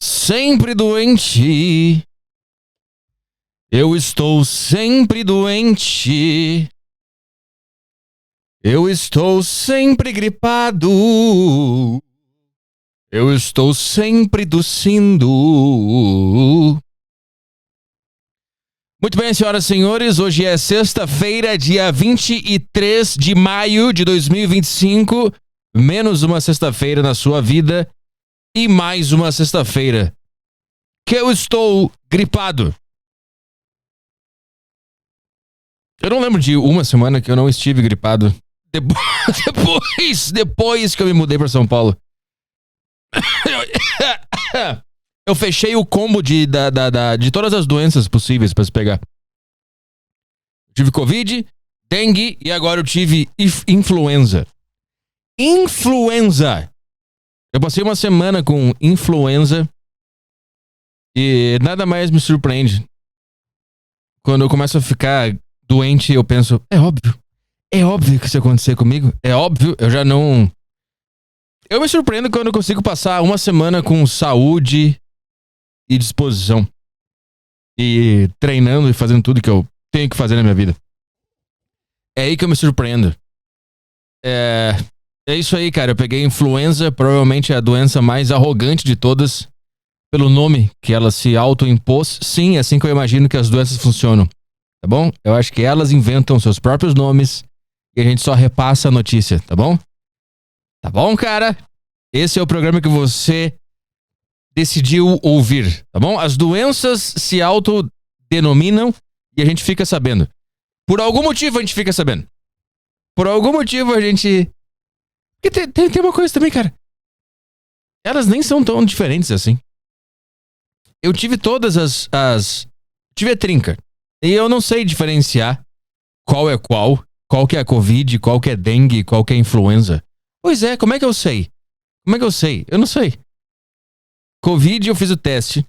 Sempre doente. Eu estou sempre doente. Eu estou sempre gripado. Eu estou sempre tossindo. Muito bem, senhoras e senhores, hoje é sexta-feira, dia 23 de maio de 2025. Menos uma sexta-feira na sua vida e mais uma sexta-feira que eu estou gripado. Eu não lembro de uma semana que eu não estive gripado. Depois que eu me mudei para São Paulo. Eu fechei o combo de todas as doenças possíveis para se pegar. Eu tive Covid, dengue e agora eu tive influenza. Influenza! Eu passei uma semana com influenza e nada mais me surpreende. Quando eu começo a ficar doente, eu penso, é óbvio que isso ia acontecer comigo, é óbvio, eu já não... Eu me surpreendo quando eu consigo passar uma semana com saúde e disposição. E treinando e fazendo tudo que eu tenho que fazer na minha vida. É aí que eu me surpreendo. É isso aí, cara. Eu peguei influenza, provavelmente a doença mais arrogante de todas, pelo nome que ela se autoimpôs. Sim, é assim que eu imagino que as doenças funcionam. Tá bom? Eu acho que elas inventam seus próprios nomes e a gente só repassa a notícia, tá bom? Tá bom, cara? Esse é o programa que você decidiu ouvir, tá bom? As doenças se autodenominam e a gente fica sabendo. Por algum motivo a gente fica sabendo. Por algum motivo a gente... Porque tem uma coisa também, cara. Elas nem são tão diferentes assim. Eu tive todas tive a trinca. E eu não sei diferenciar qual é qual que é a Covid, qual que é dengue, qual que é a influenza. Pois é, como é que eu sei? Eu não sei. Covid eu fiz o teste.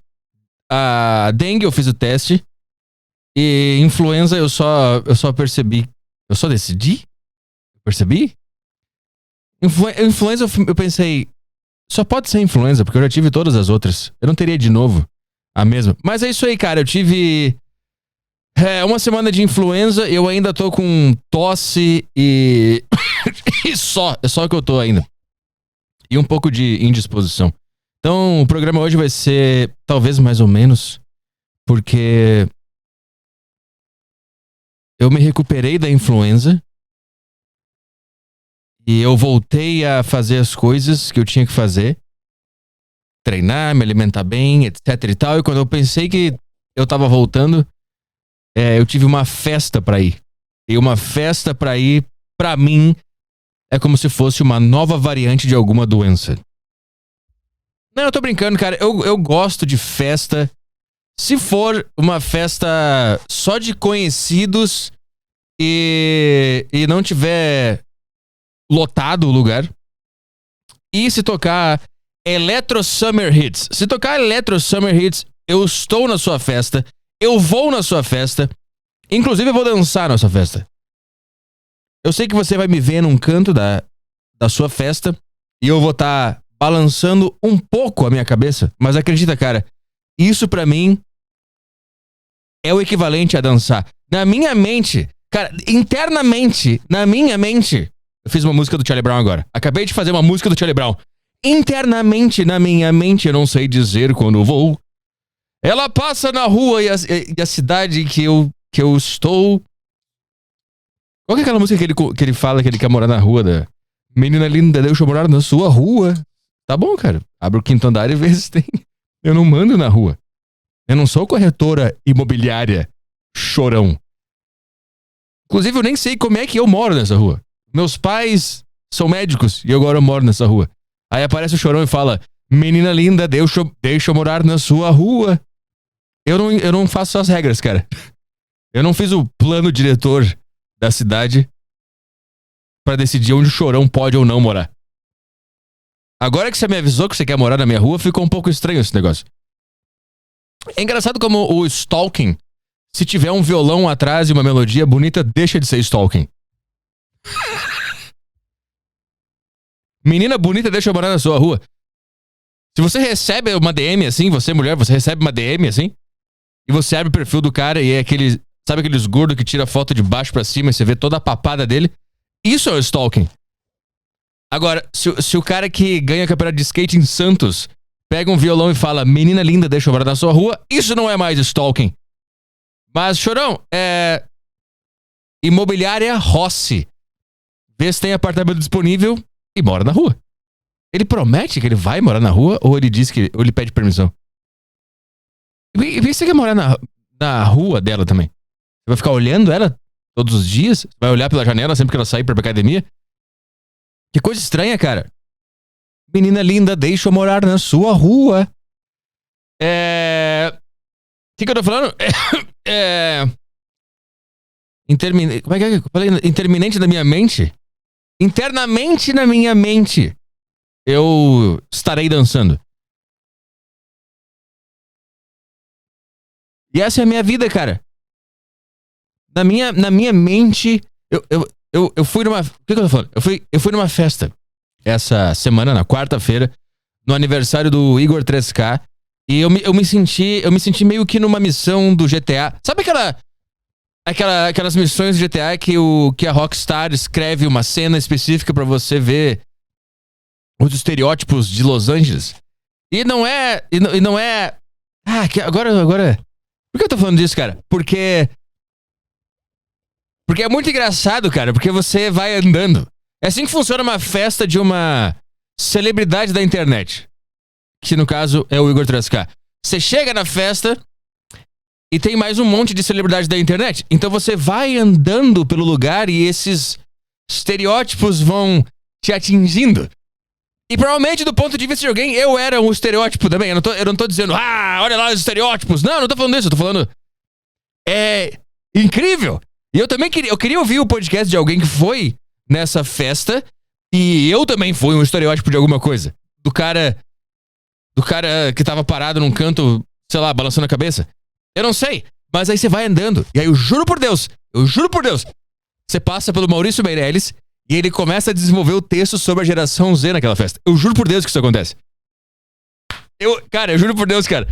A dengue eu fiz o teste. E influenza eu só percebi. Eu só decidi? Percebi? Influenza eu pensei, só pode ser influenza, porque eu já tive todas as outras. Eu não teria de novo a mesma. Mas é isso aí, cara. Eu tive uma semana de influenza. Eu ainda tô com tosse e... e só. É só que eu tô ainda. E um pouco de indisposição. Então, o programa hoje vai ser talvez mais ou menos, porque eu me recuperei da influenza e eu voltei a fazer as coisas que eu tinha que fazer. Treinar, me alimentar bem, etc e tal. E quando eu pensei que eu tava voltando, eu tive uma festa pra ir. E uma festa pra ir, pra mim, é como se fosse uma nova variante de alguma doença. Não, eu tô brincando, cara. Eu gosto de festa. Se for uma festa só de conhecidos e não tiver lotado o lugar. E se tocar Electro Summer Hits. Se tocar Electro Summer Hits, eu estou na sua festa. Eu vou na sua festa. Inclusive, eu vou dançar na sua festa. Eu sei que você vai me ver num canto da sua festa e eu vou estar balançando um pouco a minha cabeça, mas acredita, cara, isso pra mim é o equivalente a dançar. Na minha mente, cara, internamente, na minha mente, eu fiz uma música do Charlie Brown agora. Acabei de fazer uma música do Charlie Brown. Internamente, na minha mente, eu não sei dizer quando vou. Ela passa na rua e a cidade que eu estou... Qual que é aquela música que ele fala que ele quer morar na rua da... Menina linda, deixa eu morar na sua rua. Tá bom, cara. Abre o quinto andar e vê se tem. Eu não mando na rua. Eu não sou corretora imobiliária chorão. Inclusive, eu nem sei como é que eu moro nessa rua. Meus pais são médicos e agora eu moro nessa rua. Aí aparece o chorão e fala: menina linda, deixa eu morar na sua rua. Eu não faço as regras, cara. Eu não fiz o plano diretor da cidade pra decidir onde o chorão pode ou não morar. Agora que você me avisou que você quer morar na minha rua, ficou um pouco estranho esse negócio. É engraçado como o stalking, se tiver um violão atrás e uma melodia bonita, deixa de ser stalking. Menina bonita deixa eu morar na sua rua. Se você recebe uma DM assim, você mulher, você recebe uma DM assim, e você abre o perfil do cara e é aquele... Sabe aqueles gordos que tira foto de baixo pra cima e você vê toda a papada dele? Isso é o stalking. Agora, se o cara que ganha campeonato de skate em Santos pega um violão e fala, menina linda, deixa eu morar na sua rua, isso não é mais stalking. Mas, Chorão, Imobiliária Rossi. Vê se tem apartamento disponível e mora na rua. Ele promete que ele vai morar na rua ou ele diz que... ou ele pede permissão? E você quer morar na rua dela também? Você vai ficar olhando ela todos os dias? Você vai olhar pela janela sempre que ela sair pra academia? Que coisa estranha, cara. Menina linda, deixa eu morar na sua rua. O que eu tô falando? Como é que eu falei? Interminente na minha mente? Internamente na minha mente. Eu estarei dançando. E essa é a minha vida, cara. Na minha mente, eu fui numa... O que eu tô falando? Eu fui numa festa essa semana, na quarta-feira, no aniversário do Igor 3K, e eu me senti meio que numa missão do GTA. Sabe aquelas missões do GTA que a Rockstar escreve uma cena específica pra você ver os estereótipos de Los Angeles? E não é... Agora... Por que eu tô falando disso, cara? Porque é muito engraçado, cara, porque você vai andando. É assim que funciona uma festa de uma celebridade da internet. Que no caso é o Igor 3K. Você chega na festa e tem mais um monte de celebridade da internet. Então você vai andando pelo lugar e esses estereótipos vão te atingindo. E provavelmente do ponto de vista de alguém, eu era um estereótipo também. Eu não tô dizendo, olha lá os estereótipos. Não tô falando isso, eu tô falando... É incrível. E eu também queria ouvir o podcast de alguém que foi nessa festa e eu também fui um estereótipo de alguma coisa. Do cara que tava parado num canto, sei lá, balançando a cabeça. Eu não sei, mas aí você vai andando e aí eu juro por Deus, você passa pelo Maurício Meirelles e ele começa a desenvolver o texto sobre a geração Z naquela festa. Eu juro por Deus que isso acontece. Eu juro por Deus, cara.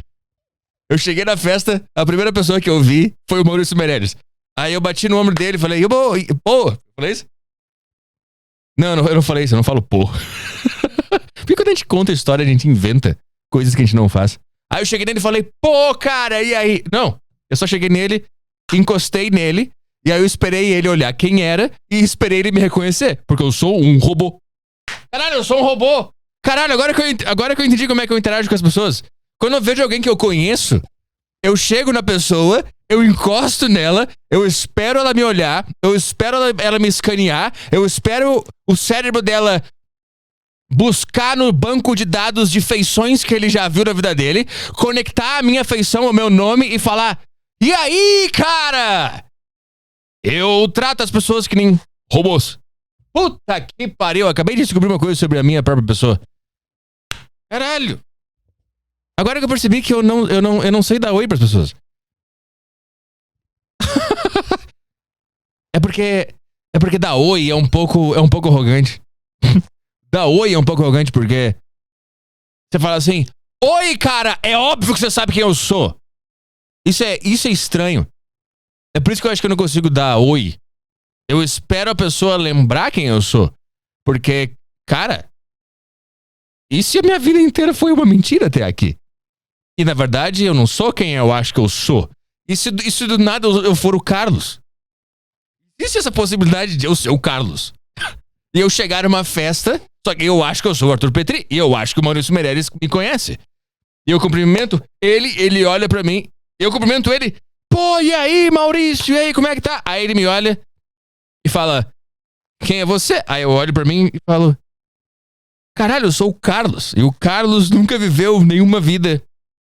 Eu cheguei na festa, a primeira pessoa que eu vi foi o Maurício Meirelles. Aí eu bati no ombro dele e falei, pô, falei isso? Não, eu não falei isso, eu não falo pô. Porque quando a gente conta a história, a gente inventa coisas que a gente não faz. Aí eu cheguei nele e falei, pô, cara, e aí? Não, eu só cheguei nele, encostei nele, e aí eu esperei ele olhar quem era e esperei ele me reconhecer, porque eu sou um robô. Caralho, eu sou um robô. Caralho, agora que eu entendi como é que eu interajo com as pessoas. Quando eu vejo alguém que eu conheço, eu chego na pessoa, eu encosto nela, eu espero ela me olhar, eu espero ela me escanear, eu espero o cérebro dela buscar no banco de dados de feições que ele já viu na vida dele, conectar a minha feição ao meu nome e falar, e aí, cara? Eu trato as pessoas que nem robôs. Puta que pariu, acabei de descobrir uma coisa sobre a minha própria pessoa. Caralho. Agora que eu percebi que eu não sei dar oi pras pessoas. É porque dar oi é um pouco arrogante. Dar oi é um pouco arrogante porque você fala assim, oi, cara, é óbvio que você sabe quem eu sou. Isso é estranho. É por isso que eu acho que eu não consigo dar oi. Eu espero a pessoa lembrar quem eu sou. Porque, cara, e se a minha vida inteira foi uma mentira até aqui? E na verdade eu não sou quem eu acho que eu sou. E se do nada eu for o Carlos? Existe essa possibilidade de eu ser o Carlos? E eu chegar numa festa, só que eu acho que eu sou o Arthur Petri, e eu acho que o Maurício Meirelles me conhece. E eu cumprimento ele olha pra mim, eu cumprimento ele, pô, e aí, Maurício, e aí, como é que tá? Aí ele me olha e fala, quem é você? Aí eu olho pra mim e falo, caralho, eu sou o Carlos. E o Carlos nunca viveu nenhuma vida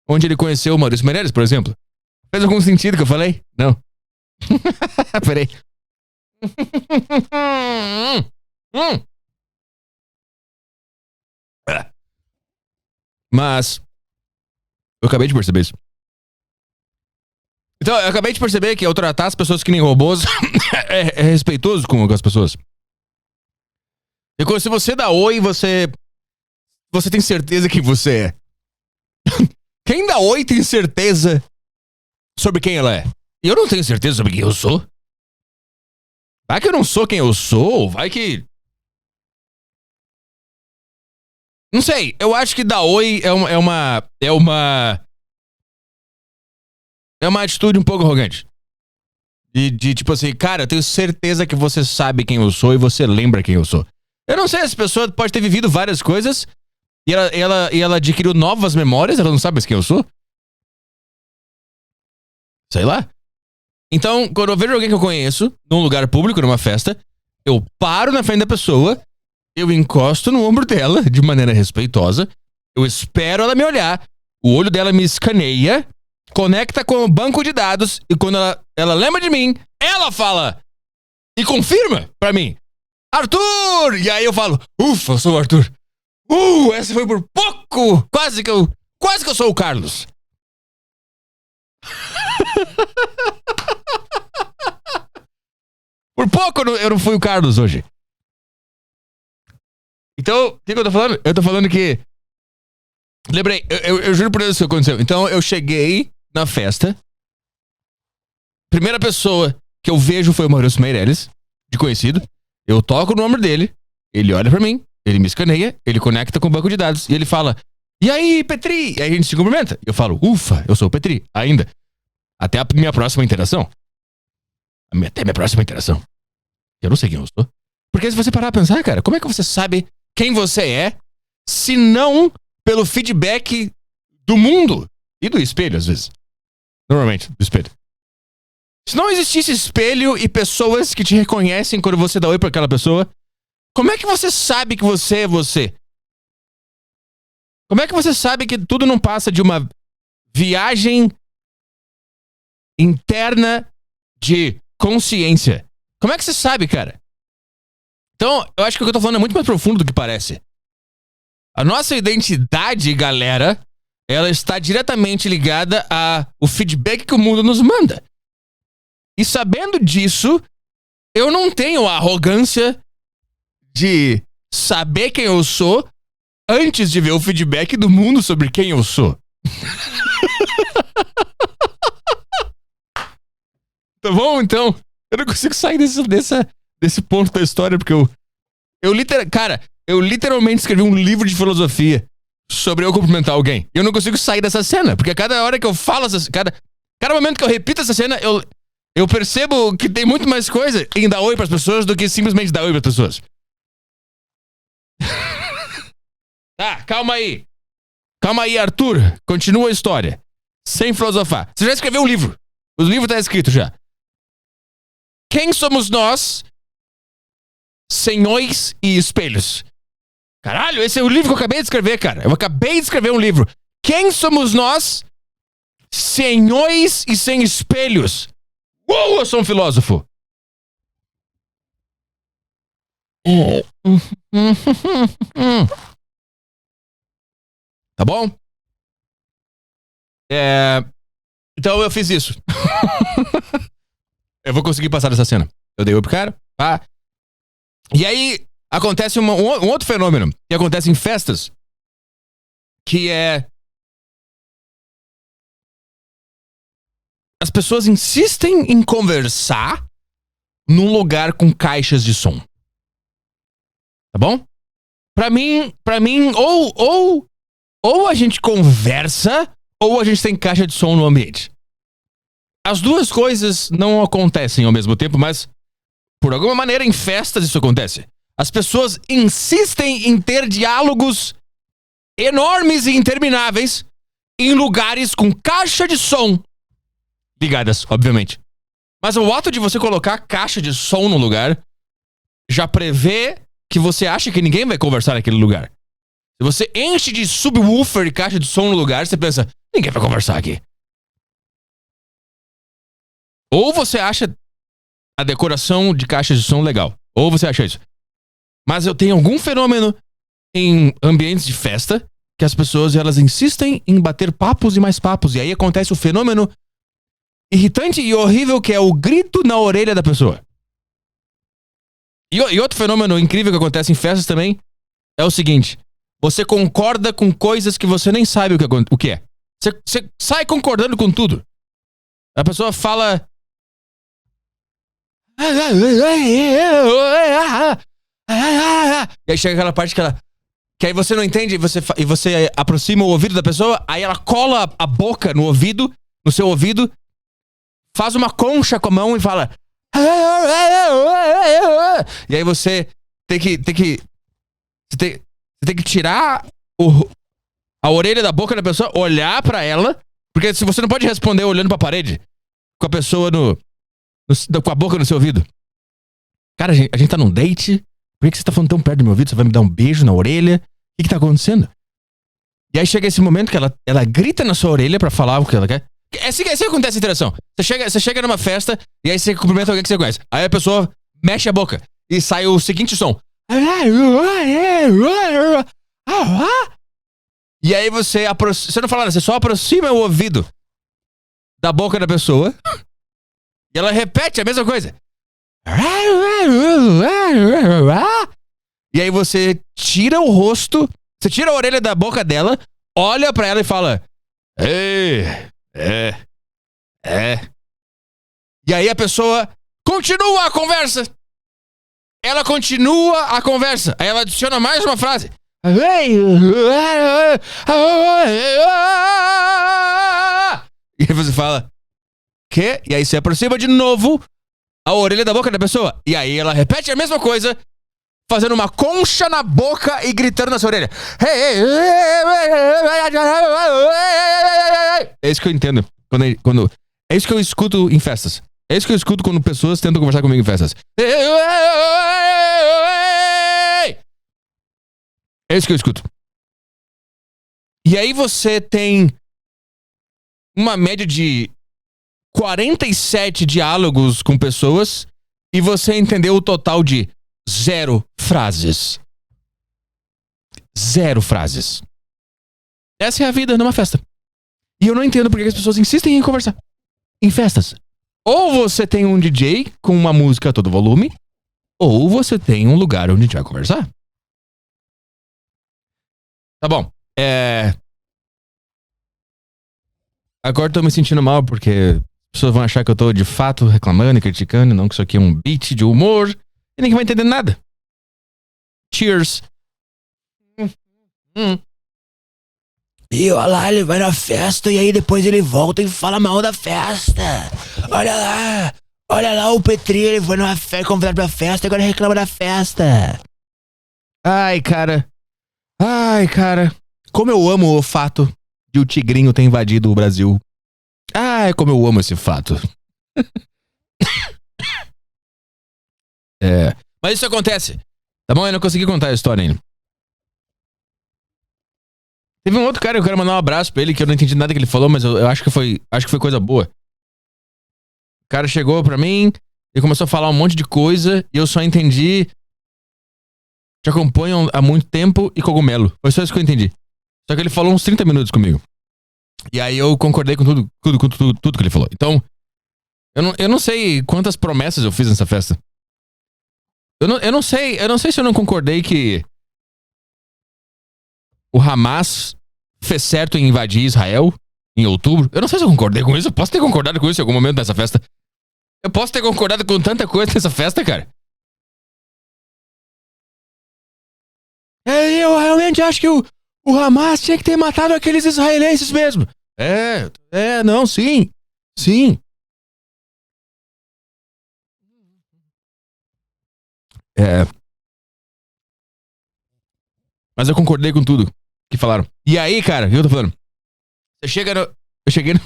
onde ele conheceu o Maurício Meirelles, por exemplo. Fez algum sentido que eu falei? Não. Peraí. Mas eu acabei de perceber isso. Então, eu acabei de perceber que eu tratar as pessoas que nem robôs é respeitoso com as pessoas. E se você dá oi, você tem certeza que você é. Quem dá oi tem certeza sobre quem ela é. E eu não tenho certeza sobre quem eu sou. Vai que eu não sou quem eu sou, vai que... Não sei, eu acho que dar oi é uma atitude um pouco arrogante. De tipo assim, cara, eu tenho certeza que você sabe quem eu sou e você lembra quem eu sou. Eu não sei, essa pessoa pode ter vivido várias coisas e ela adquiriu novas memórias, ela não sabe mais quem eu sou. Sei lá. Então, quando eu vejo alguém que eu conheço, num lugar público, numa festa, eu paro na frente da pessoa, eu encosto no ombro dela, de maneira respeitosa, eu espero ela me olhar, o olho dela me escaneia, conecta com o banco de dados, e quando ela lembra de mim, ela fala e confirma pra mim, Arthur! E aí eu falo, ufa, eu sou o Arthur. Essa foi por pouco! Quase que eu sou o Carlos. Por pouco eu não fui o Carlos hoje. Então, o que eu tô falando? Eu tô falando que... Lembrei, eu juro por Deus que aconteceu. Então, eu cheguei na festa. Primeira pessoa que eu vejo foi o Maurício Meirelles, de conhecido. Eu toco no ombro dele, ele olha pra mim, ele me escaneia, ele conecta com o banco de dados e ele fala, e aí, Petri? E aí a gente se cumprimenta. Eu falo, ufa, eu sou o Petri, ainda. Até a minha próxima interação. Até a minha próxima interação. Eu não sei quem eu sou. Porque se você parar a pensar, cara, como é que você sabe quem você é, se não pelo feedback do mundo e do espelho, às vezes. Normalmente, do espelho. Se não existisse espelho e pessoas que te reconhecem quando você dá oi pra aquela pessoa, como é que você sabe que você é você? Como é que você sabe que tudo não passa de uma viagem interna de consciência? Como é que você sabe, cara? Então, eu acho que o que eu tô falando é muito mais profundo do que parece. A nossa identidade, galera, ela está diretamente ligada ao feedback que o mundo nos manda. E sabendo disso, eu não tenho a arrogância de saber quem eu sou antes de ver o feedback do mundo sobre quem eu sou. Tá bom? Então, eu não consigo sair desse ponto da história, porque eu literalmente escrevi um livro de filosofia sobre eu cumprimentar alguém. E eu não consigo sair dessa cena, porque cada hora que eu falo cada momento que eu repito essa cena, eu percebo que tem muito mais coisa em dar oi pras pessoas do que simplesmente dar oi pras pessoas. Tá, calma aí. Calma aí, Arthur. Continua a história. Sem filosofar. Você já escreveu um livro. O livro tá escrito já. Quem somos nós, senhores e espelhos? Caralho, esse é o livro que eu acabei de escrever, cara. Eu acabei de escrever um livro. Quem somos nós, senhores e sem espelhos? Eu sou um filósofo. Tá bom? Então eu fiz isso. Eu vou conseguir passar dessa cena. Eu dei oi pro cara. Pá. E aí acontece um outro fenômeno que acontece em festas, que é... As pessoas insistem em conversar num lugar com caixas de som. Tá bom? Pra mim, ou a gente conversa, ou a gente tem caixa de som no ambiente. As duas coisas não acontecem ao mesmo tempo, mas por alguma maneira em festas isso acontece. As pessoas insistem em ter diálogos enormes e intermináveis em lugares com caixa de som ligadas, obviamente. Mas o ato de você colocar caixa de som no lugar já prevê que você acha que ninguém vai conversar naquele lugar. Se você enche de subwoofer e caixa de som no lugar, você pensa, ninguém vai conversar aqui. Ou você acha a decoração de caixas de som legal. Ou você acha isso. Mas eu tenho algum fenômeno em ambientes de festa que as pessoas elas insistem em bater papos e mais papos. E aí acontece o fenômeno irritante e horrível que é o grito na orelha da pessoa. E outro fenômeno incrível que acontece em festas também é o seguinte: você concorda com coisas que você nem sabe o que é. Você sai concordando com tudo. A pessoa fala. E aí chega aquela parte que aí você não entende e você aproxima o ouvido da pessoa, aí ela cola a boca no ouvido, no seu ouvido, faz uma concha com a mão e fala. E aí você tem que tirar a orelha da boca da pessoa, olhar pra ela, porque se você não pode responder olhando pra parede, com a pessoa com a boca no seu ouvido. Cara, a gente tá num date, por que você tá falando tão perto do meu ouvido? Você vai me dar um beijo na orelha? O que tá acontecendo? E aí chega esse momento que ela grita na sua orelha pra falar o que ela quer. É assim que acontece a interação. Você chega numa festa e aí você cumprimenta alguém que você conhece. Aí a pessoa mexe a boca e sai o seguinte som. E aí você não fala nada, você só aproxima o ouvido da boca da pessoa e ela repete a mesma coisa. E aí você tira o rosto, você tira a orelha da boca dela, olha pra ela e fala: Ei, E aí a pessoa continua a conversa. Ela continua a conversa. Aí ela adiciona mais uma frase. E aí você fala: Quê? E aí você aproxima de novo a orelha da boca da pessoa. E aí ela repete a mesma coisa, fazendo uma concha na boca e gritando na sua orelha. É isso que eu entendo. É isso que eu escuto em festas. É isso que eu escuto quando pessoas tentam conversar comigo em festas. É isso que eu escuto. E aí você tem uma média de 47 diálogos com pessoas e você entendeu o total de 0 frases. 0 frases. Essa é a vida numa festa. E eu não entendo porque as pessoas insistem em conversar em festas. Ou você tem um DJ com uma música a todo volume, ou você tem um lugar onde a gente vai conversar. Tá bom. Agora eu tô me sentindo mal porque as pessoas vão achar que eu tô de fato reclamando e criticando, não que isso aqui é um beat de humor e ninguém vai entender nada. Cheers. E olha lá, ele vai na festa e aí depois ele volta e fala mal da festa. Olha lá o Petri, ele foi numa festa, convidado pra festa e agora reclama da festa. Ai, cara. Como eu amo o fato de o tigrinho ter invadido o Brasil. Ai, como eu amo esse fato. Mas isso acontece. Tá bom? Eu não consegui contar a história ainda. Teve um outro cara que eu quero mandar um abraço pra ele, que eu não entendi nada que ele falou, mas eu acho que foi coisa boa. O cara chegou pra mim e começou a falar um monte de coisa e eu só entendi: te acompanham há muito tempo e cogumelo. Foi só isso que eu entendi. Só que ele falou uns 30 minutos comigo. E aí eu concordei com tudo que ele falou. Então, eu não sei quantas promessas eu fiz nessa festa. Eu não sei se eu não concordei que o Hamas fez certo em invadir Israel em outubro. Eu não sei se eu concordei com isso. Eu posso ter concordado com isso em algum momento nessa festa. Eu posso ter concordado com tanta coisa nessa festa, cara. Eu realmente acho que o Hamas tinha que ter matado aqueles israelenses mesmo. Não, sim. Sim. Mas eu concordei com tudo que falaram. E aí, cara, o que eu tô falando? Eu cheguei no...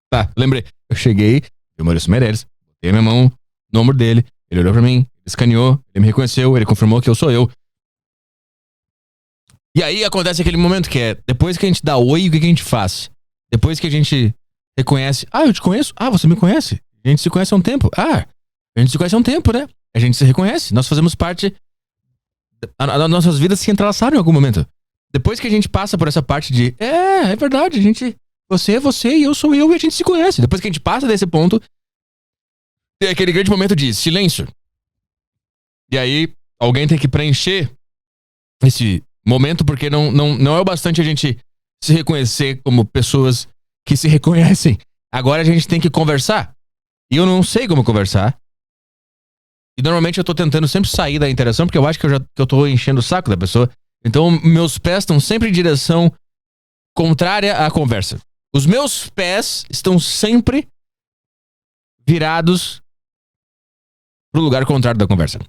Tá, lembrei. Eu cheguei, eu Maurício Meirelles, botei a minha mão no ombro dele, ele olhou pra mim, ele escaneou, ele me reconheceu, ele confirmou que eu sou eu. E aí acontece aquele momento que é, depois que a gente dá oi, o que a gente faz? Depois que a gente reconhece, eu te conheço? Você me conhece? A gente se conhece há um tempo. A gente se conhece há um tempo, né? A gente se reconhece, nós fazemos parte... As nossas vidas se entrelaçaram em algum momento. Depois que a gente passa por essa parte de é verdade, a gente... Você é você e eu sou eu e a gente se conhece. Depois que a gente passa desse ponto, tem aquele grande momento de silêncio. E aí, alguém tem que preencher esse momento, porque não é o bastante a gente se reconhecer como pessoas que se reconhecem. Agora a gente tem que conversar. E eu não sei como conversar. E normalmente eu tô tentando sempre sair da interação, porque eu acho que eu tô enchendo o saco da pessoa. Então meus pés estão sempre em direção contrária à conversa. Os meus pés estão sempre virados pro lugar contrário da conversa.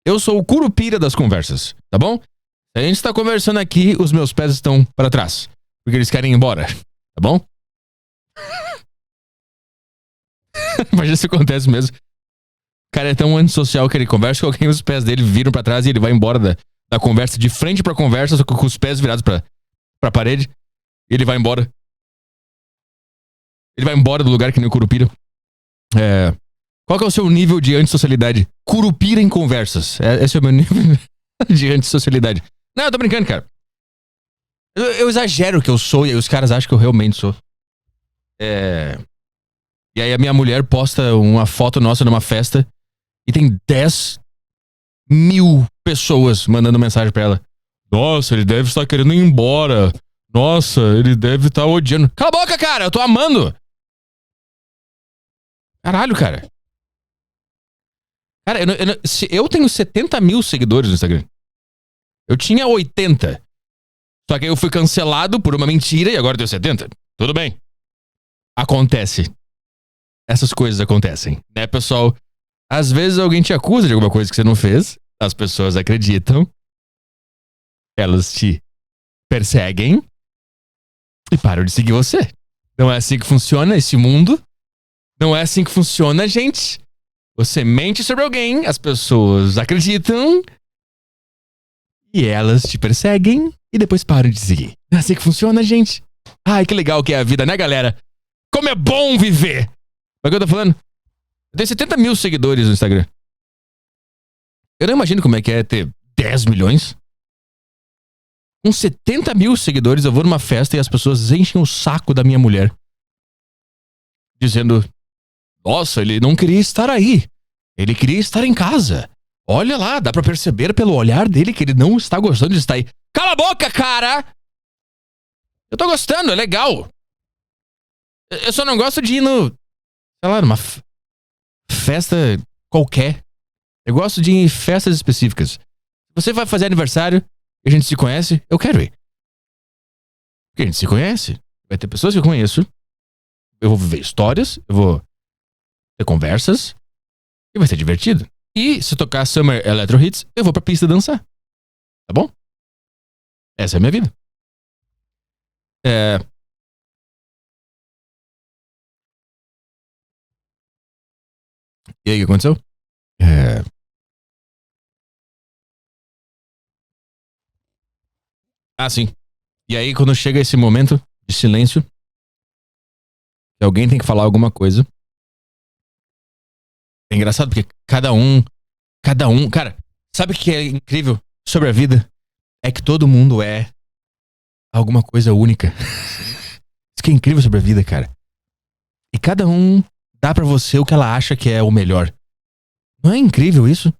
Eu sou o curupira das conversas, tá bom? Se a gente tá conversando aqui, os meus pés estão para trás. Porque eles querem ir embora, tá bom? Imagina se acontece mesmo. O cara é tão antissocial que ele conversa com alguém, os pés dele viram pra trás e ele vai embora da conversa, de frente pra conversa, só com os pés virados pra parede. E ele vai embora. Ele vai embora do lugar que nem o curupira. Qual que é o seu nível de antissocialidade? Curupira em conversas. Esse é o meu nível de antissocialidade. Não, eu tô brincando, cara. Eu exagero que eu sou e aí os caras acham que eu realmente sou. E aí a minha mulher posta uma foto nossa numa festa e tem 10.000 pessoas mandando mensagem pra ela. Nossa, ele deve estar querendo ir embora. Nossa, ele deve estar odiando. Cala a boca, cara, eu tô amando. Caralho, cara. Cara, eu tenho 70.000 seguidores no Instagram. Eu tinha 80. Só que aí eu fui cancelado por uma mentira e agora eu tenho 70. Tudo bem. Acontece. Essas coisas acontecem, né, pessoal? Às vezes alguém te acusa de alguma coisa que você não fez. As pessoas acreditam. Elas te perseguem. E param de seguir você. Não é assim que funciona esse mundo. Não é assim que funciona, gente. Você mente sobre alguém, as pessoas acreditam. E elas te perseguem e depois param de seguir. Não é assim que funciona, gente. Ai, que legal que é a vida, né, galera? Como é bom viver! Mas o que eu tô falando? Eu tenho 70.000 seguidores no Instagram. Eu não imagino como é que é ter 10 milhões. Com 70.000 seguidores, eu vou numa festa e as pessoas enchem o saco da minha mulher. Dizendo, nossa, ele não queria estar aí. Ele queria estar em casa. Olha lá, dá pra perceber pelo olhar dele que ele não está gostando de estar aí. Cala a boca, cara! Eu tô gostando, é legal. Eu só não gosto de ir no... sei lá, numa festa qualquer. Eu gosto de ir em festas específicas. Se você vai fazer aniversário e a gente se conhece, eu quero ir. Porque a gente se conhece. Vai ter pessoas que eu conheço. Eu vou viver histórias. Eu vou ter conversas. E vai ser divertido. E se tocar Summer Electro Hits, eu vou pra pista dançar. Tá bom? Essa é a minha vida. E aí, o que aconteceu? Ah, sim. E aí, quando chega esse momento de silêncio, que alguém tem que falar alguma coisa. É engraçado porque cada um... Cara, sabe o que é incrível sobre a vida? É que todo mundo é alguma coisa única. Isso que é incrível sobre a vida, cara. E cada um dá pra você o que ela acha que é o melhor. Não é incrível isso?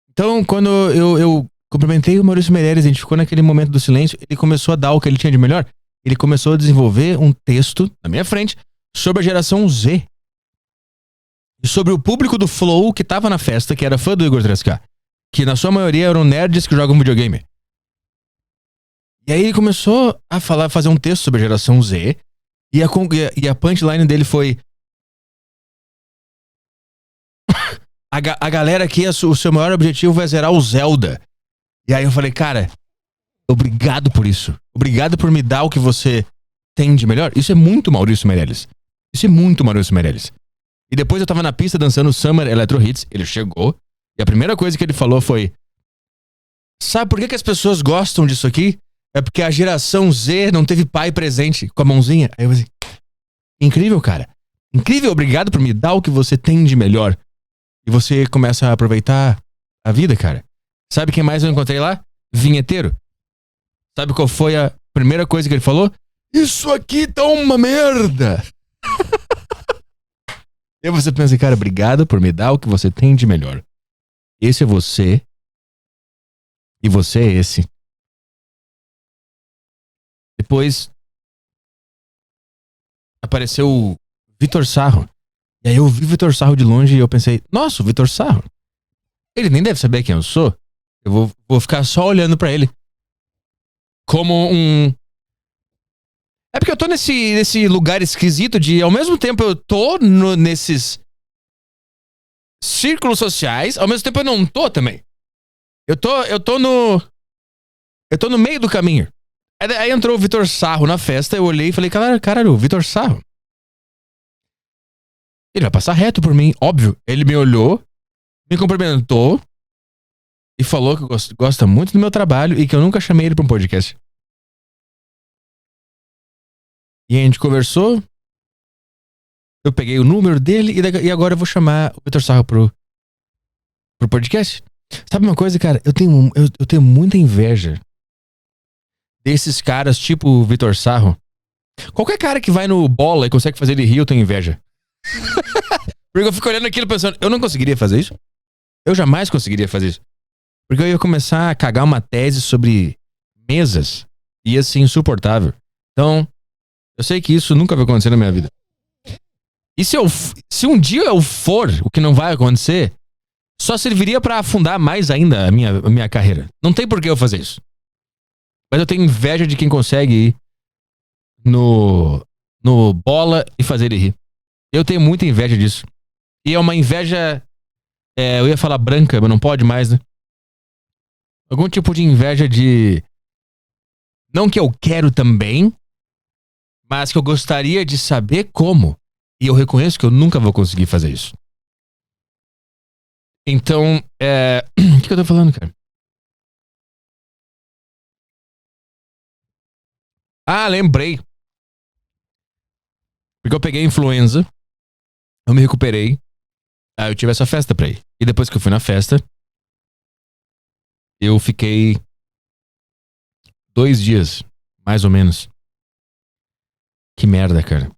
Então, quando eu cumprimentei o Maurício Meirelles, a gente ficou naquele momento do silêncio, ele começou a dar o que ele tinha de melhor. Ele começou a desenvolver um texto na minha frente sobre a geração Z. E sobre o público do Flow que tava na festa, que era fã do Igor 3K. Que na sua maioria eram nerds que jogam videogame. E aí ele começou a fazer um texto sobre a geração Z. E a punchline dele foi... a galera aqui, o seu maior objetivo é zerar o Zelda. E aí eu falei, cara, obrigado por isso. Obrigado por me dar o que você tem de melhor. Isso é muito Maurício Meirelles. Isso é muito Maurício Meirelles. E depois eu tava na pista dançando Summer Electro Hits. Ele chegou. E a primeira coisa que ele falou foi... sabe por que as pessoas gostam disso aqui? É porque a geração Z não teve pai presente com a mãozinha. Aí eu falei, incrível, cara. Incrível, obrigado por me dar o que você tem de melhor. E você começa a aproveitar a vida, cara. Sabe quem mais eu encontrei lá? Vinheteiro. Sabe qual foi a primeira coisa que ele falou? Isso aqui tá uma merda. E você pensa, cara, obrigado por me dar o que você tem de melhor. esse é você. E você é esse. Depois apareceu o Vitor Sarro. E aí eu vi o Vitor Sarro de longe e eu pensei, nossa, o Vitor Sarro. Ele nem deve saber quem eu sou. Eu vou ficar só olhando pra ele. Como um... É porque eu tô nesse lugar esquisito de, ao mesmo tempo eu tô nesses círculos sociais, ao mesmo tempo eu não tô também. Eu tô no meio do caminho. Aí entrou o Vitor Sarro na festa, eu olhei e falei, caralho, o Vitor Sarro. Ele vai passar reto por mim, óbvio. Ele me olhou, me cumprimentou e falou que gosta muito do meu trabalho e que eu nunca chamei ele pra um podcast. E a gente conversou, eu peguei o número dele e agora eu vou chamar o Vitor Sarro pro podcast. Sabe uma coisa, cara? Eu tenho muita inveja desses caras tipo o Vitor Sarro. Qualquer cara que vai no bola e consegue fazer ele rir, eu tenho inveja. Porque eu fico olhando aquilo pensando, eu não conseguiria fazer isso. Eu jamais conseguiria fazer isso. Porque eu ia começar a cagar uma tese sobre mesas. Ia ser insuportável. Então, eu sei que isso nunca vai acontecer na minha vida. E se um dia eu for, o que não vai acontecer, só serviria pra afundar mais ainda a minha carreira. Não tem por que eu fazer isso. Mas eu tenho inveja de quem consegue ir no bola e fazer ele rir. Eu tenho muita inveja disso. E é uma inveja... eu ia falar branca, mas não pode mais, né? Algum tipo de inveja de... Não que eu quero também, mas que eu gostaria de saber como. E eu reconheço que eu nunca vou conseguir fazer isso. Então, o que eu tô falando, cara? Ah, lembrei. Porque eu peguei influenza, eu me recuperei, aí eu tive essa festa pra ir. E depois que eu fui na festa, eu fiquei 2 dias, mais ou menos. Que merda, cara.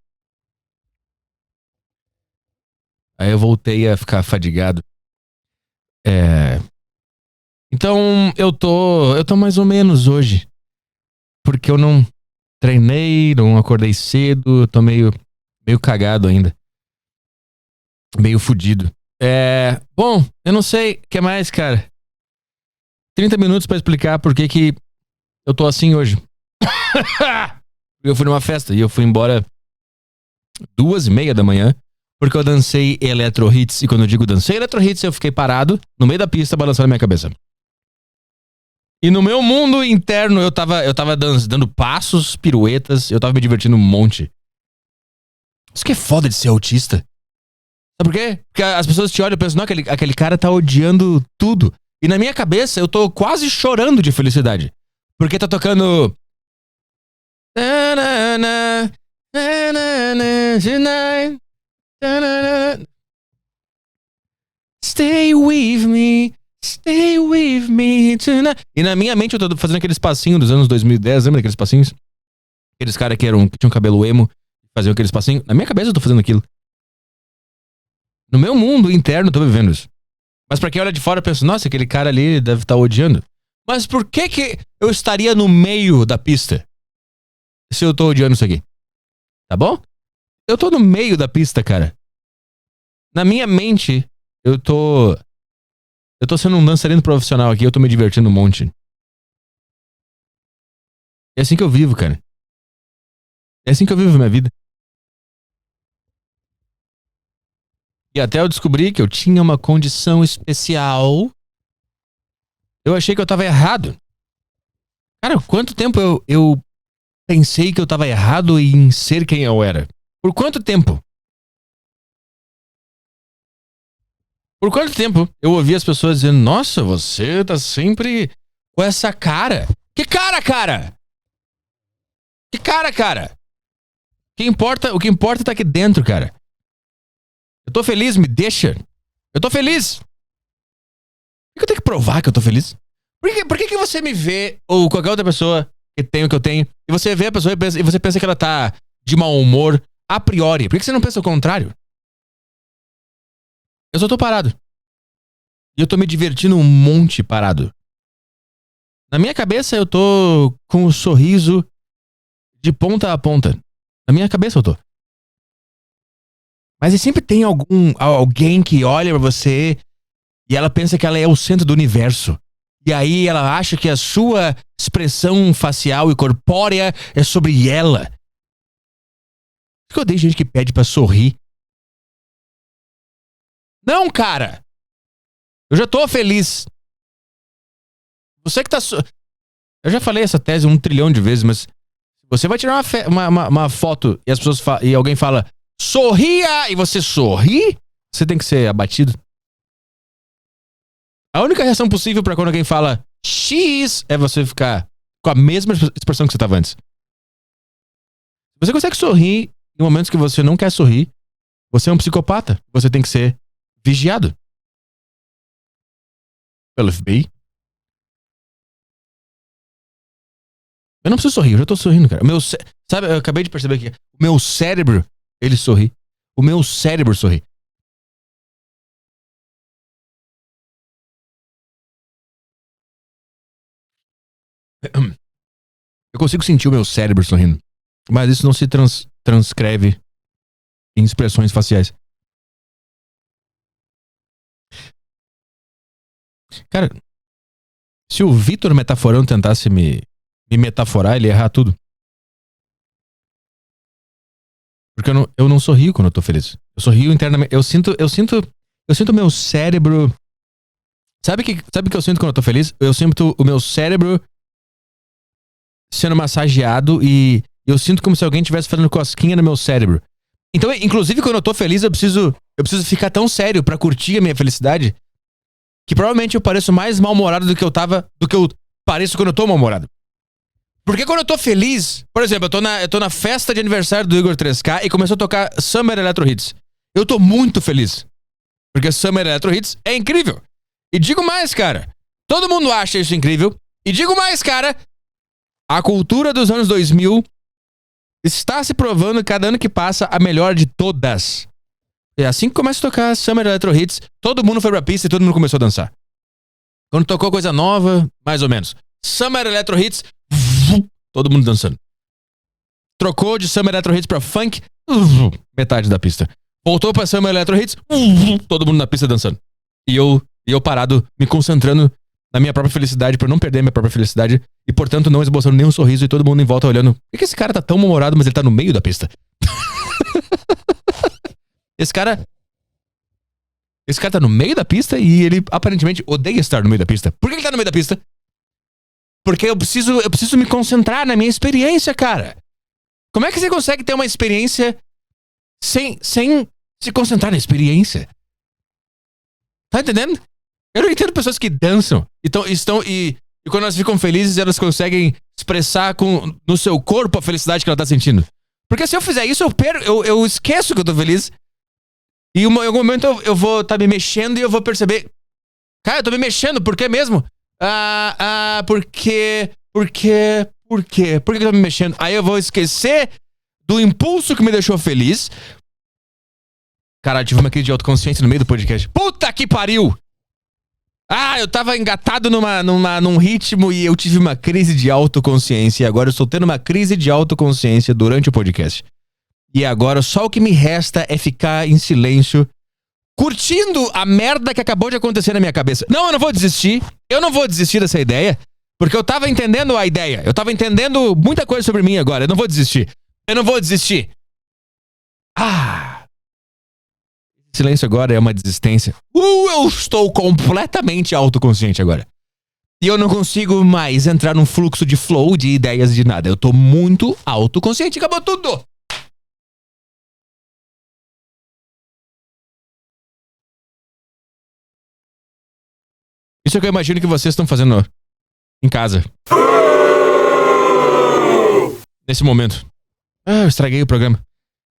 Aí eu voltei a ficar fadigado. Então eu tô mais ou menos hoje. Porque eu não treinei, não acordei cedo, eu tô meio cagado ainda. Meio fudido. Bom, eu não sei o que mais, cara. 30 minutos pra explicar por que eu tô assim hoje. Eu fui numa festa e eu fui embora 2:30 da manhã. Porque eu dancei Electro Hits. E quando eu digo dancei Electro Hits, eu fiquei parado no meio da pista balançando a minha cabeça. E no meu mundo interno eu tava dando passos, piruetas. Eu tava me divertindo um monte. Isso que é foda de ser autista. Sabe por quê? Porque as pessoas te olham e pensam, não, aquele cara tá odiando tudo. E na minha cabeça eu tô quase chorando de felicidade. Porque tá tocando... Stay with me tonight. E na minha mente eu tô fazendo aqueles passinhos dos anos 2010, lembra daqueles passinhos? Aqueles caras que tinham cabelo emo, faziam aqueles passinhos. Na minha cabeça eu tô fazendo aquilo. No meu mundo interno eu tô vivendo isso. Mas pra quem olha de fora pensa, nossa, aquele cara ali deve estar odiando. Mas por que eu estaria no meio da pista se eu tô odiando isso aqui? Tá bom? Eu tô no meio da pista, cara. Na minha mente, eu tô sendo um dançarino profissional aqui, eu tô me divertindo um monte. É assim que eu vivo, cara. É assim que eu vivo a minha vida. E até eu descobri que eu tinha uma condição especial. Eu achei que eu tava errado. Cara, quanto tempo eu pensei que eu tava errado em ser quem eu era? Por quanto tempo? Por quanto tempo eu ouvi as pessoas dizendo, nossa, você tá sempre com essa cara. Que cara, cara? Que cara, cara? O que importa tá aqui dentro, cara. Eu tô feliz, me deixa. Eu tô feliz. Por que eu tenho que provar que eu tô feliz? Por que você me vê, ou qualquer outra pessoa que tem o que eu tenho, e você vê a pessoa e você pensa que ela tá de mau humor a priori? Por que você não pensa o contrário? Eu só tô parado. E eu tô me divertindo um monte parado. Na minha cabeça eu tô com um sorriso de ponta a ponta. Na minha cabeça eu tô. Mas sempre tem alguém que olha pra você e ela pensa que ela é o centro do universo. E aí ela acha que a sua expressão facial e corpórea é sobre ela. Por que eu odeio gente que pede pra sorrir? Não, cara! Eu já tô feliz. Você que tá... Eu já falei essa tese 1 trilhão de vezes, mas... Você vai tirar uma foto e as pessoas e alguém fala sorria! E você sorri? Você tem que ser abatido. A única reação possível pra quando alguém fala X é você ficar com a mesma expressão que você tava antes. Você consegue sorrir em momentos que você não quer sorrir. Você é um psicopata. Você tem que ser vigiado pelo FBI. Eu não preciso sorrir, eu já tô sorrindo, cara. Sabe, eu acabei de perceber que o meu cérebro, ele sorri. O meu cérebro sorri. Eu consigo sentir o meu cérebro sorrindo. Mas isso não se transcreve em expressões faciais. Cara, se o Vitor Metaforão tentasse me metaforar, ele ia errar tudo. Porque eu não sorrio quando eu tô feliz. Eu sorrio internamente. Eu sinto o meu cérebro. Sabe o que eu sinto quando eu tô feliz? Eu sinto o meu cérebro sendo massageado e eu sinto como se alguém estivesse fazendo cosquinha no meu cérebro. Então, inclusive, quando eu tô feliz, eu preciso ficar tão sério pra curtir a minha felicidade que provavelmente eu pareço mais mal-humorado do que eu pareço quando eu tô mal-humorado. Porque quando eu tô feliz, por exemplo, eu tô na festa de aniversário do Igor 3K e começou a tocar Summer Electro Hits. Eu tô muito feliz. Porque Summer Electro Hits é incrível. E digo mais, cara. Todo mundo acha isso incrível. E digo mais, cara. A cultura dos anos 2000 está se provando cada ano que passa a melhor de todas. E assim que começa a tocar Summer Electro Hits, todo mundo foi pra pista e todo mundo começou a dançar. Quando tocou coisa nova, mais ou menos. Summer Electro Hits, todo mundo dançando. Trocou de Summer Electro Hits pra funk, metade da pista. Voltou pra Summer Electro Hits, todo mundo na pista dançando. E eu parado, me concentrando na minha própria felicidade, pra não perder a minha própria felicidade, e portanto não esboçando nenhum sorriso, e todo mundo em volta olhando. Por que esse cara tá tão mal-humorado, mas ele tá no meio da pista? Esse cara tá no meio da pista e ele aparentemente odeia estar no meio da pista. Por que ele tá no meio da pista? Porque eu preciso me concentrar na minha experiência, cara. Como é que você consegue ter uma experiência sem se concentrar na experiência? Tá entendendo? Eu não entendo pessoas que dançam e quando elas ficam felizes, elas conseguem expressar no seu corpo a felicidade que ela tá sentindo. Porque se eu fizer isso, eu esqueço que eu tô feliz. E em algum momento eu vou estar me mexendo e eu vou perceber. Cara, eu tô me mexendo, por que mesmo? Por quê? Por que eu tô me mexendo? Aí eu vou esquecer do impulso que me deixou feliz. Cara, eu tive uma crise de autoconsciência no meio do podcast. Puta que pariu! Eu tava engatado num ritmo e eu tive uma crise de autoconsciência. E agora eu estou tendo uma crise de autoconsciência durante o podcast. E agora só o que me resta é ficar em silêncio, curtindo a merda que acabou de acontecer na minha cabeça. Não, eu não vou desistir. Eu não vou desistir dessa ideia. Porque eu tava entendendo a ideia. Eu tava entendendo muita coisa sobre mim agora. Eu não vou desistir. Eu não vou desistir. Silêncio agora é uma desistência. Eu estou completamente autoconsciente agora. E eu não consigo mais entrar num fluxo de flow de ideias de nada. Eu tô muito autoconsciente. Acabou tudo. Isso é o que eu imagino que vocês estão fazendo em casa. Nesse momento. Eu estraguei o programa.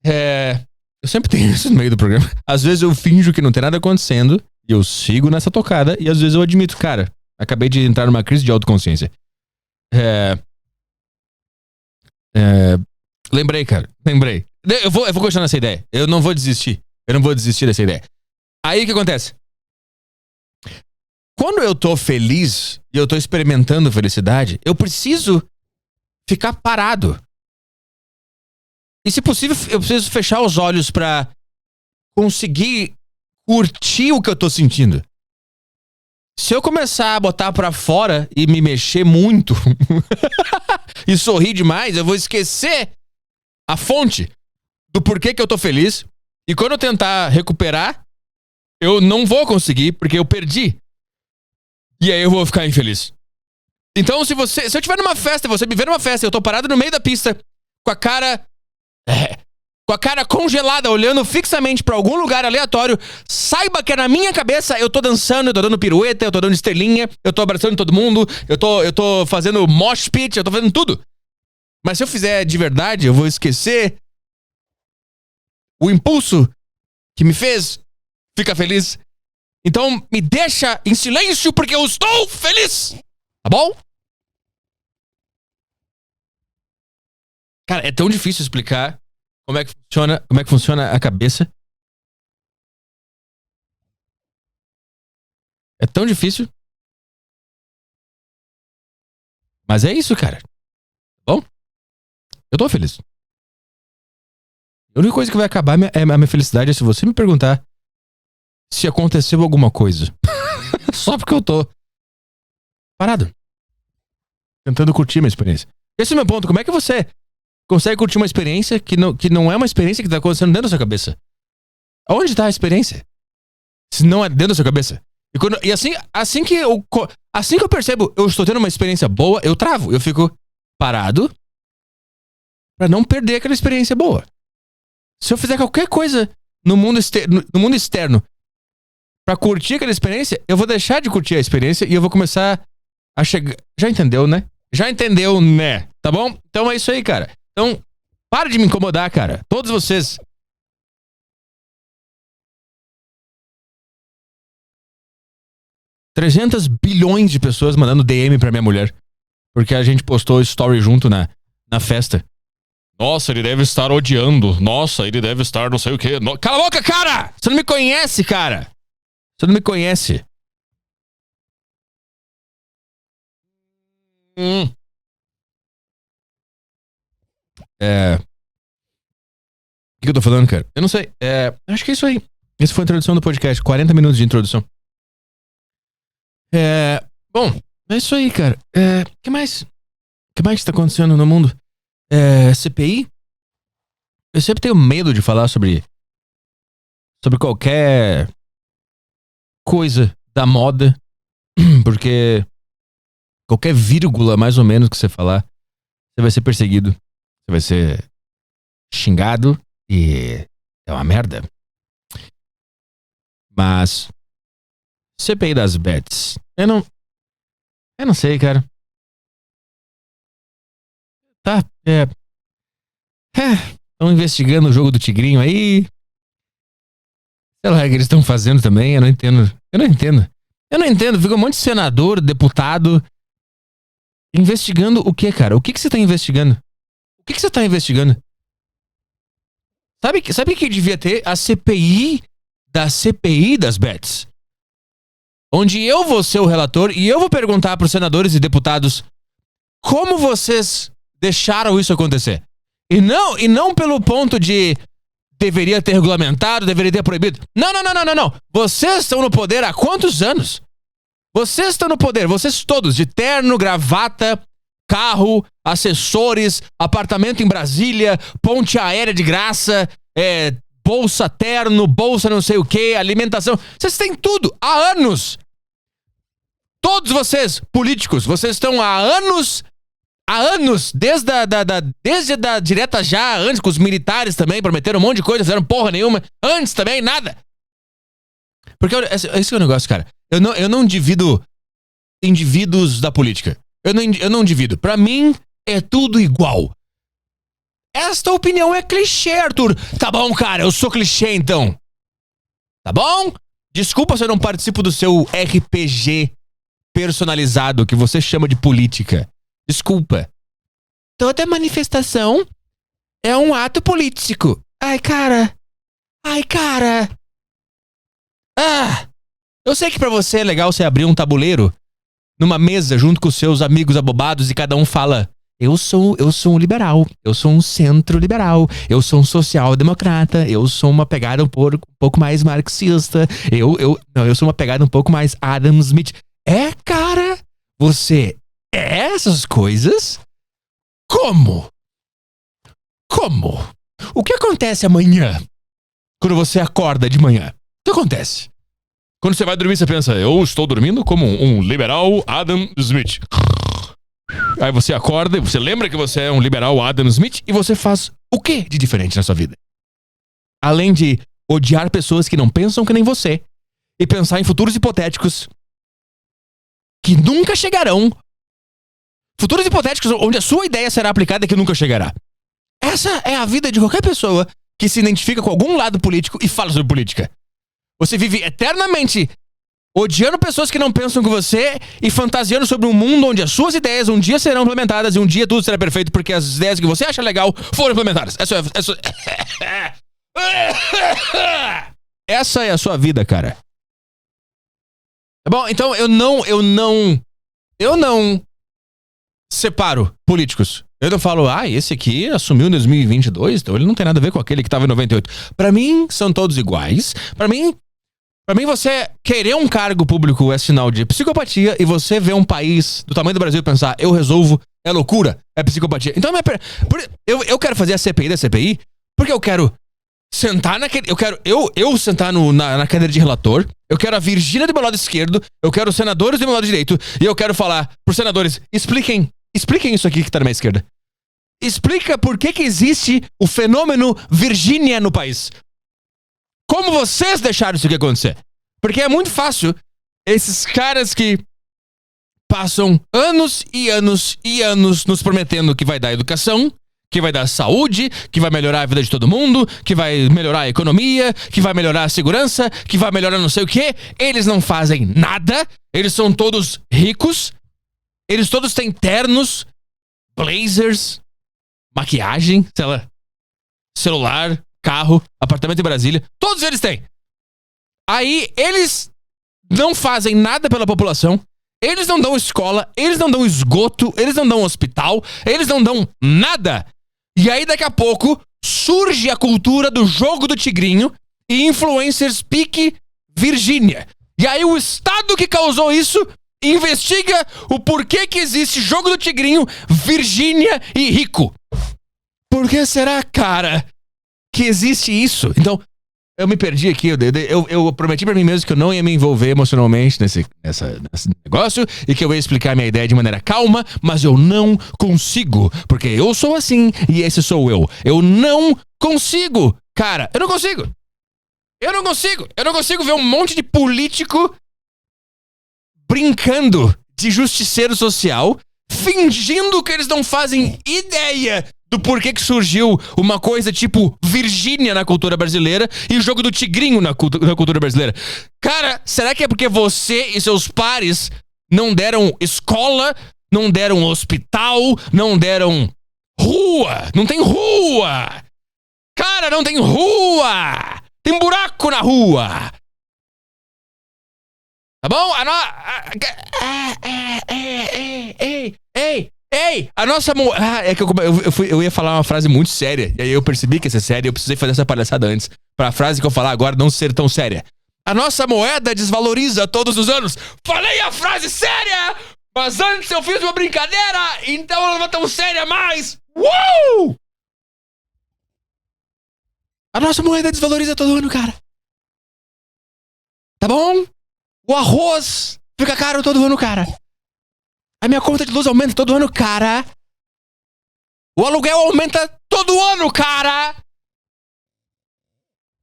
Eu sempre tenho isso no meio do programa. Às vezes eu finjo que não tem nada acontecendo e eu sigo nessa tocada. E às vezes eu admito, cara, acabei de entrar numa crise de autoconsciência. Lembrei, cara. Lembrei. Eu vou continuar nessa ideia. Eu não vou desistir. Eu não vou desistir dessa ideia. Aí o que acontece? quando eu tô feliz e eu tô experimentando felicidade, eu preciso ficar parado. E se possível, eu preciso fechar os olhos pra conseguir curtir o que eu tô sentindo. Se eu começar a botar pra fora e me mexer muito e sorrir demais, eu vou esquecer a fonte do porquê que eu tô feliz. E quando eu tentar recuperar, eu não vou conseguir porque eu perdi. E aí eu vou ficar infeliz. Então, se eu estiver numa festa, você me ver numa festa, eu tô parado no meio da pista, com a cara congelada, olhando fixamente pra algum lugar aleatório, saiba que na minha cabeça eu tô dançando, eu tô dando pirueta, eu tô dando estrelinha, eu tô abraçando todo mundo, eu tô fazendo mosh pit, eu tô fazendo tudo. Mas se eu fizer de verdade, eu vou esquecer o impulso que me fez ficar feliz. Então, me deixa em silêncio porque eu estou feliz. Tá bom? Cara, é tão difícil explicar como é que funciona a cabeça. É tão difícil. Mas é isso, cara. Tá bom? Eu tô feliz. A única coisa que vai acabar a minha felicidade é se você me perguntar se aconteceu alguma coisa. Só porque eu tô parado. Tentando curtir a minha experiência. Esse é o meu ponto. Como é que você consegue curtir uma experiência que não é uma experiência que tá acontecendo dentro da sua cabeça? Onde tá a experiência? Se não é dentro da sua cabeça. E assim que eu percebo eu estou tendo uma experiência boa, eu travo. Eu fico parado pra não perder aquela experiência boa. Se eu fizer qualquer coisa no mundo externo pra curtir aquela experiência, eu vou deixar de curtir a experiência e eu vou começar a chegar... Já entendeu, né? Tá bom? Então é isso aí, cara. Então, para de me incomodar, cara. Todos vocês. $300 bilhões de pessoas mandando DM pra minha mulher. Porque a gente postou story junto na festa. Nossa, ele deve estar odiando. Nossa, ele deve estar não sei o quê. Cala a boca, cara! Você não me conhece, cara! Você não me conhece. O que eu tô falando, cara? Eu não sei. Acho que é isso aí. Essa foi a introdução do podcast. 40 minutos de introdução. Bom, é isso aí, cara. O que mais? O que mais tá acontecendo no mundo? CPI? Eu sempre tenho medo de falar sobre qualquer coisa da moda, porque qualquer vírgula, mais ou menos, que você falar, você vai ser perseguido. Você vai ser xingado e é uma merda. Mas CPI das bets. Eu não sei, cara. Tá, estão investigando o jogo do Tigrinho aí. Sei lá o que eles estão fazendo também, eu não entendo. Fica um monte de senador, deputado investigando o que, cara? O que você tá investigando? O que você tá investigando? Sabe que devia ter a CPI das bets? Onde eu vou ser o relator e eu vou perguntar pros senadores e deputados como vocês deixaram isso acontecer. E não pelo ponto de deveria ter regulamentado, deveria ter proibido. Não. Vocês estão no poder há quantos anos? Vocês estão no poder, vocês todos, de terno, gravata, carro, assessores, apartamento em Brasília, ponte aérea de graça, bolsa terno, bolsa não sei o que, alimentação. Vocês têm tudo, há anos. Todos vocês, políticos, vocês estão há anos, desde a direta já, antes com os militares também, prometeram um monte de coisa, fizeram porra nenhuma, antes também, nada. Porque esse é o negócio, cara. Eu não divido indivíduos da política. Eu não divido. Pra mim, é tudo igual. Esta opinião é clichê, Arthur. Tá bom, cara, eu sou clichê, então. Tá bom? Desculpa se eu não participo do seu RPG personalizado que você chama de política. Desculpa. Toda manifestação é um ato político. Ai, cara. Eu sei que pra você é legal você abrir um tabuleiro numa mesa junto com os seus amigos abobados e cada um fala: eu sou um liberal, eu sou um centro-liberal, eu sou um social-democrata, eu sou uma pegada um pouco mais marxista, eu sou uma pegada um pouco mais Adam Smith. Cara, você é essas coisas? Como? O que acontece amanhã? Quando você acorda de manhã? O que acontece? Quando você vai dormir, você pensa: eu estou dormindo como um liberal Adam Smith. Aí você acorda, você lembra que você é um liberal Adam Smith e você faz o que de diferente na sua vida? Além de odiar pessoas que não pensam que nem você e pensar em futuros hipotéticos que nunca chegarão. Futuros hipotéticos onde a sua ideia será aplicada e que nunca chegará. Essa é a vida de qualquer pessoa que se identifica com algum lado político e fala sobre política. Você vive eternamente odiando pessoas que não pensam com você e fantasiando sobre um mundo onde as suas ideias um dia serão implementadas e um dia tudo será perfeito porque as ideias que você acha legal foram implementadas. Essa é a sua vida, cara. Tá bom? Então eu não separo políticos. Eu não falo: esse aqui assumiu em 2022, então ele não tem nada a ver com aquele que tava em 98. Pra mim, são todos iguais. Pra mim, você querer um cargo público é sinal de psicopatia e você ver um país do tamanho do Brasil e pensar: eu resolvo, é loucura, é psicopatia. Então, eu quero fazer a CPI da CPI porque eu quero sentar naquele... Eu quero sentar na cadeira de relator, eu quero a Virgínia do meu lado esquerdo, eu quero os senadores do meu lado direito e eu quero falar pros senadores: expliquem isso aqui que tá na minha esquerda. Explica por que existe o fenômeno Virgínia no país. Como vocês deixaram isso aqui acontecer? Porque é muito fácil esses caras que passam anos e anos e anos nos prometendo que vai dar educação, que vai dar saúde, que vai melhorar a vida de todo mundo, que vai melhorar a economia, que vai melhorar a segurança, que vai melhorar não sei o quê. Eles não fazem nada, eles são todos ricos, eles todos têm ternos, blazers, maquiagem, sei lá, celular, carro, apartamento em Brasília, todos eles têm. Aí eles não fazem nada pela população, eles não dão escola, eles não dão esgoto, eles não dão hospital, eles não dão nada. E aí daqui a pouco surge a cultura do jogo do tigrinho e influencers pique Virgínia. E aí o estado que causou isso investiga o porquê que existe jogo do tigrinho, Virgínia e rico. Por que será, cara, que existe isso? Então, eu me perdi aqui, eu prometi pra mim mesmo que eu não ia me envolver emocionalmente nesse negócio e que eu ia explicar minha ideia de maneira calma, mas eu não consigo, porque eu sou assim e esse sou eu. Eu não consigo, cara, eu não consigo. Eu não consigo ver um monte de político brincando de justiceiro social, fingindo que eles não fazem ideia do porquê que surgiu uma coisa tipo Virgínia na cultura brasileira e o jogo do tigrinho na cultura brasileira. Cara, será que é porque você e seus pares não deram escola, não deram hospital, não deram rua? Não tem rua! Cara, não tem rua! Tem buraco na rua! Tá bom? Ei! A nossa moeda... é que eu ia falar uma frase muito séria. E aí eu percebi que ia ser séria e eu precisei fazer essa palhaçada antes. Pra frase que eu falar agora não ser tão séria. A nossa moeda desvaloriza todos os anos. Falei a frase séria! Mas antes eu fiz uma brincadeira, então ela não é tão séria mais. A nossa moeda desvaloriza todo ano, cara. Tá bom? O arroz fica caro todo ano, cara. A minha conta de luz aumenta todo ano, cara. O aluguel aumenta todo ano, cara.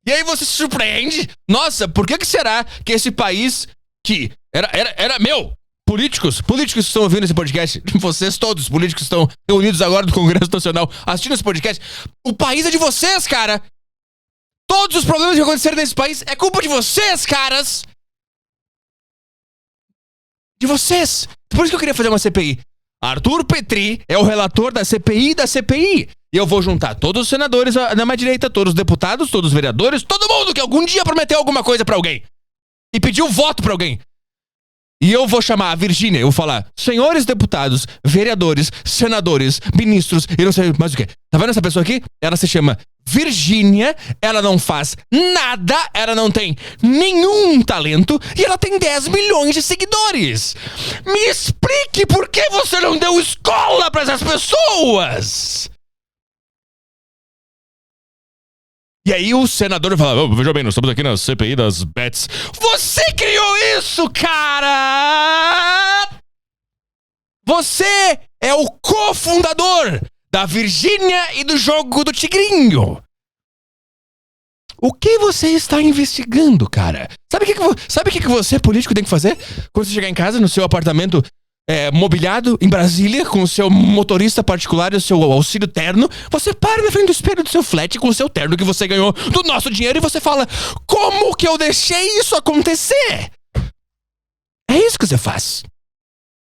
E aí você se surpreende. Nossa, por que será que esse país que era meu... Políticos que estão ouvindo esse podcast, vocês todos, políticos que estão reunidos agora do Congresso Nacional assistindo esse podcast, o país é de vocês, cara. Todos os problemas que aconteceram nesse país é culpa de vocês, caras. De vocês. Por isso que eu queria fazer uma CPI. Arthur Petri é o relator da CPI da CPI. E eu vou juntar todos os senadores na minha direita, todos os deputados, todos os vereadores, todo mundo que algum dia prometeu alguma coisa pra alguém. e pedir o voto pra alguém. E eu vou chamar a Virgínia, eu vou falar: senhores deputados, vereadores, senadores, ministros, e não sei mais o que. Tá vendo essa pessoa aqui? Ela se chama Virgínia, ela não faz nada, ela não tem nenhum talento e ela tem 10 milhões de seguidores. Me explique por que você não deu escola pra essas pessoas. E aí o senador fala: oh, veja bem, nós estamos aqui na CPI das bets. Você criou isso, cara! Você é o cofundador da Virgínia e do jogo do Tigrinho. O que você está investigando, cara? Sabe o que você, político, tem que fazer? Quando você chegar em casa, no seu apartamento mobiliado em Brasília, com o seu motorista particular e o seu auxílio terno, você para na frente do espelho do seu flat com o seu terno que você ganhou do nosso dinheiro e você fala: como que eu deixei isso acontecer? É isso que você faz.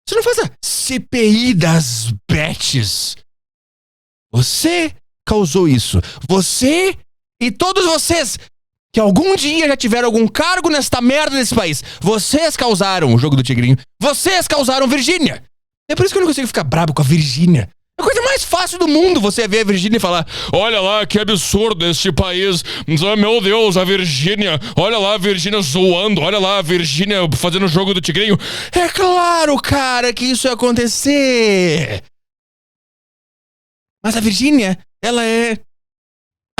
Você não faz a CPI das bets. Você causou isso. Você e todos vocês que algum dia já tiveram algum cargo nesta merda desse país, vocês causaram o jogo do Tigrinho. Vocês causaram Virgínia. É por isso que eu não consigo ficar brabo com a Virgínia. É a coisa mais fácil do mundo você ver a Virgínia e falar: olha lá, que absurdo este país. Oh, meu Deus, a Virgínia. Olha lá a Virgínia zoando. Olha lá a Virgínia fazendo o jogo do Tigrinho. É claro, cara, que isso ia acontecer. Mas a Virgínia,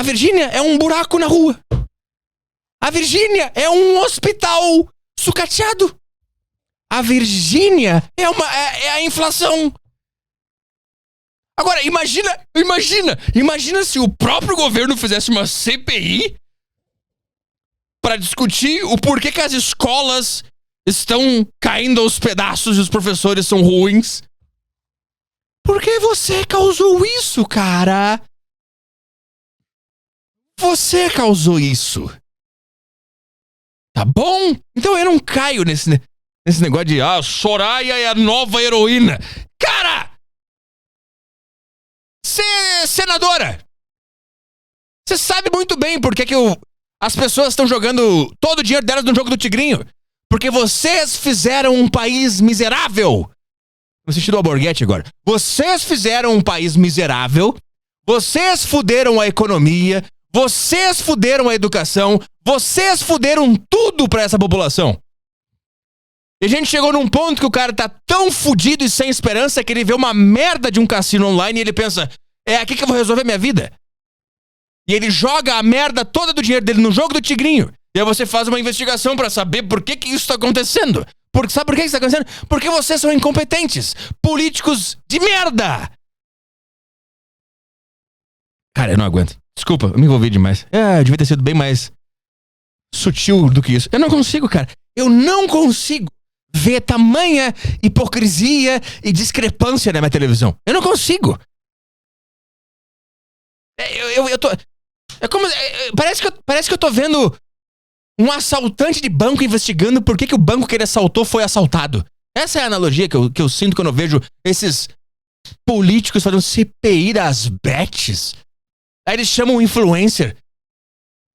a Virgínia é um buraco na rua. A Virgínia é um hospital sucateado. A Virgínia é a inflação. Agora, imagina se o próprio governo fizesse uma CPI para discutir o porquê que as escolas estão caindo aos pedaços e os professores são ruins. Por que você causou isso, cara? Você causou isso. Tá bom? Então eu não caio nesse negócio de Soraya é a nova heroína. Cara! Você é senadora. Você sabe muito bem por que as pessoas estão jogando todo o dinheiro delas no jogo do Tigrinho. Porque vocês fizeram um país miserável. No sentido alborguete agora. Vocês fizeram um país miserável. Vocês fuderam a economia. Vocês fuderam a educação. Vocês fuderam tudo pra essa população. E a gente chegou num ponto que o cara tá tão fudido e sem esperança que ele vê uma merda de um cassino online e ele pensa: é aqui que eu vou resolver minha vida. E ele joga a merda toda do dinheiro dele no jogo do Tigrinho. E aí você faz uma investigação pra saber por que isso tá acontecendo. Sabe por que isso tá acontecendo? Porque vocês são incompetentes. Políticos de merda. Cara, eu não aguento. Desculpa, eu me envolvi demais. Eu devia ter sido bem mais sutil do que isso. Eu não consigo, cara. Eu não consigo ver tamanha hipocrisia e discrepância na minha televisão. Eu não consigo. Eu tô... É como... Parece que eu tô vendo um assaltante de banco investigando por que o banco que ele assaltou foi assaltado. Essa é a analogia que eu sinto quando eu vejo esses políticos fazendo CPI das bets. Aí eles chamam um influencer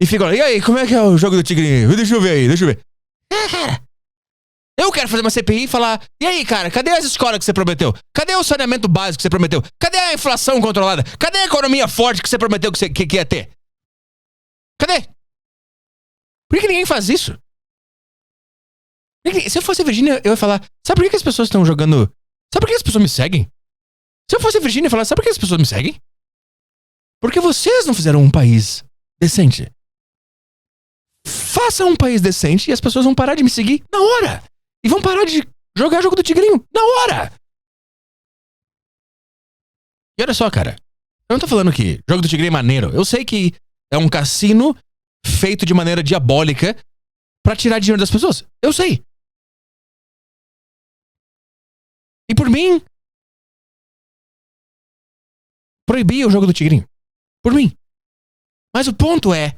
e ficam: e aí, como é que é o jogo do Tigrinho? Deixa eu ver. Cara, eu quero fazer uma CPI e falar: e aí, cara, cadê as escolas que você prometeu? Cadê o saneamento básico que você prometeu? Cadê a inflação controlada? Cadê a economia forte que você prometeu que ia ter? Cadê? Por que ninguém faz isso? Se eu fosse a Virgínia, eu ia falar: sabe por que as pessoas estão jogando... Sabe por que as pessoas me seguem? Se eu fosse a Virgínia, eu ia falar: sabe por que as pessoas me seguem? Porque vocês não fizeram um país decente. Façam um país decente e as pessoas vão parar de me seguir na hora. E vão parar de jogar jogo do Tigrinho na hora. E olha só, cara. Eu não tô falando que jogo do Tigrinho é maneiro. Eu sei que é um cassino feito de maneira diabólica pra tirar dinheiro das pessoas. Eu sei. E por mim, proibia o jogo do Tigrinho. Por mim. Mas o ponto é: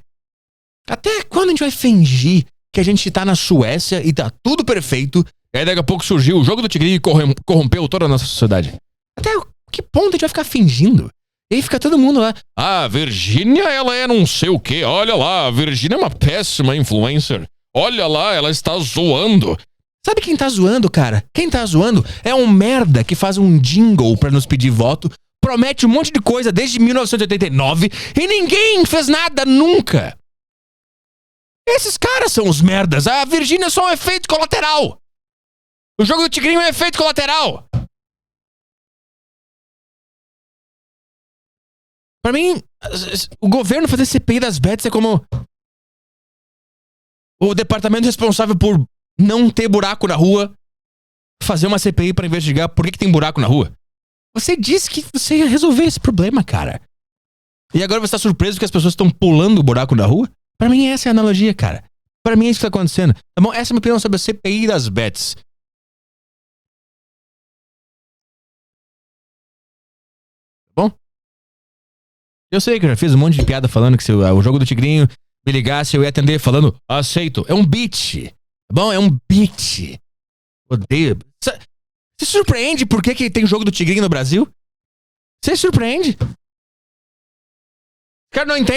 até quando a gente vai fingir que a gente tá na Suécia e tá tudo perfeito, e aí daqui a pouco surgiu o jogo do Tigrinho e corrompeu toda a nossa sociedade? Até que ponto a gente vai ficar fingindo? E aí fica todo mundo lá: a Virgínia, ela é não sei o quê. Olha lá, a Virgínia é uma péssima influencer. Olha lá, ela está zoando. Sabe quem tá zoando, cara? Quem tá zoando é um merda que faz um jingle pra nos pedir voto, promete um monte de coisa desde 1989 e ninguém fez nada nunca. Esses caras são os merdas. A Virgínia é só um efeito colateral. O jogo do Tigrinho é um efeito colateral. Pra mim, o governo fazer CPI das bets é como o departamento responsável por não ter buraco na rua fazer uma CPI pra investigar por que tem buraco na rua. Você disse que você ia resolver esse problema, cara. E agora você tá surpreso que as pessoas estão pulando o buraco na rua? Pra mim essa é a analogia, cara. Pra mim é isso que tá acontecendo. Tá bom? Essa é a minha opinião sobre a CPI das bets. Tá bom? Eu sei que eu já fiz um monte de piada falando que se o jogo do Tigrinho me ligasse, eu ia atender falando, aceito. É um beat. Tá bom? É um beat. Odeio. Você se surpreende por que tem jogo do Tigrinho no Brasil? Você se surpreende? Os caras não entendem